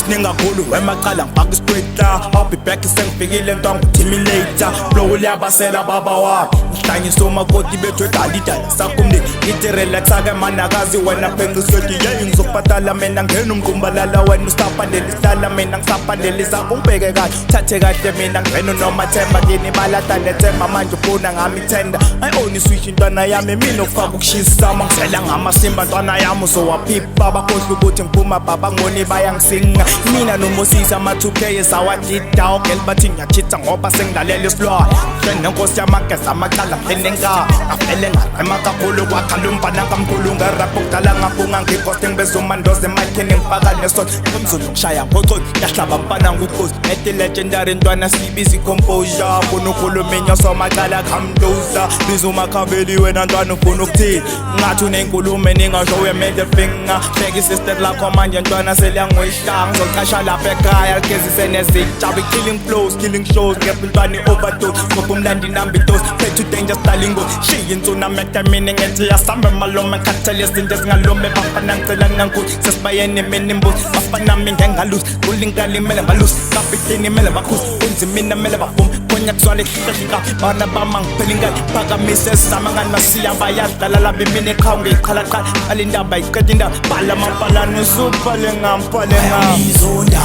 ningakulu wemaqala ngifaka iskweta I'll be back sengifikile ntwangu terminator flow liyabasela baba wami ngihlanyisa umakoti bethu edalidala sakumni ngithi relaxa-ke manakazi wena phengiswethi yeyi ngizokubhatala mina ngena umqumbalala wena usaphandela isihlala mina ngisaphandela isakho ngibheke kahle uthathe kahle mina ngivena unomathemba kini balata nethemba manje ufuna ngami ithenda I-own iswish intwana yami mina okufaka ukushisa mangizela ngamasimba ntwana yami uzowaphipha bakhohlwa ukuthi ngiphuma baba ngiboni bayangisinga mina nomosisa ama-2K esawadida ogel bathi ngiyachitha ngoba sengilalela isilwane nenkosi yamageza amacala ngiphenenga ngavele ngaqema kakhulu kwakhala umfana kamkhulu ngerapho kudala ngafunga ngikoste ngibezumandoze emakheni ngifaka nesona umzulu ngishaya ngoconi yahlaba mfana ngukhosi ethi legendary ntwana sibiza icomposure funa ukhuluminya somacala kamdoza biza umakhabeli wena ntwana ufuna ukuthini ngathi unenkulumo ningasho uye-middle finger bheka isister lakho manje ntwana seliyanguyishanga ngizocasha lapha ekhaya ligezise nezitsha killing flows killing shows ngepiltwana i-overdose ngoba umlandi nambi intosi phethe udanger style ingozi shiya insuna metamini ngethi yasambe malume ngikhathele izinto ezingalume bafana ngicela nankuthi sesibayeni mina imbuzi bafana mi ngengalusi ulinkali mele balusi kapiteni mele bakhusi unzimina mele bavuma konya kuzwala ehlehlinga bana bama ngiphela ingali phakamise sizama ngani masiya bayadlala labe mina eqhawu ngiyiqhalaqhala qala indaba iqeda indaba bhala amapalane usubhale ngampale bayangizonda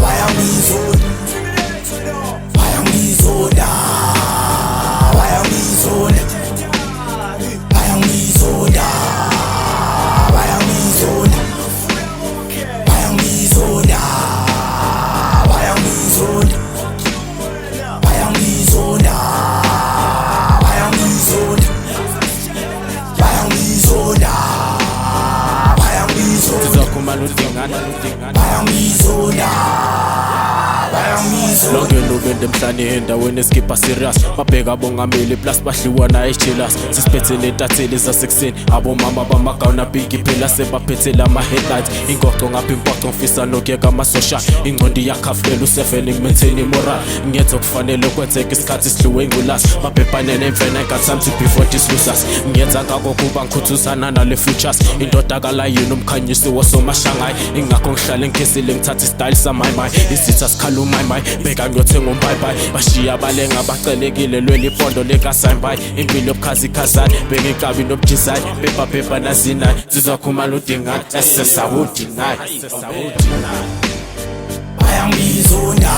bayangizonda bayangizonda bayangizonda bayangizonda bayangizonda bayangizonda bayangizonda bayangizonda bayangizonda bayangizonda bayangizonda sizokhumana udingana bayangizonda lonke nobende emhlane endaweni esikipha serious babheka abongameli plus bahliwana ejealous sisiphethe nentatheli zasekuseni abomama bamagawuna bigi phela sebaphethela ama-headlights ingoco ngapha impoco ngifisa nokuyeka ama-social ingcondi yakhaflela u7 ngimetheni imoral ngiyenza okufanele kwenzeka isikhathi sidliwe ingulasi babhebhane nemfena I got time to be for these losers ngiyenza ngako kuba ngikhuthuzana nale futures indodakala yini umkhanyisi wosomashangayi ingakho ngihlale ngikhizile ngithatha istyle samayimayi izitha sikhala umayimayi bheka ngiyothenga umbhayibhayi bashiya balenga bacelekile lweli pondo lekasambayi impilo yobukhazikazane bheka inkabi nobudizayi bebabhebha nazinayi zizokhumana udingane esesawudinayi bayangizonda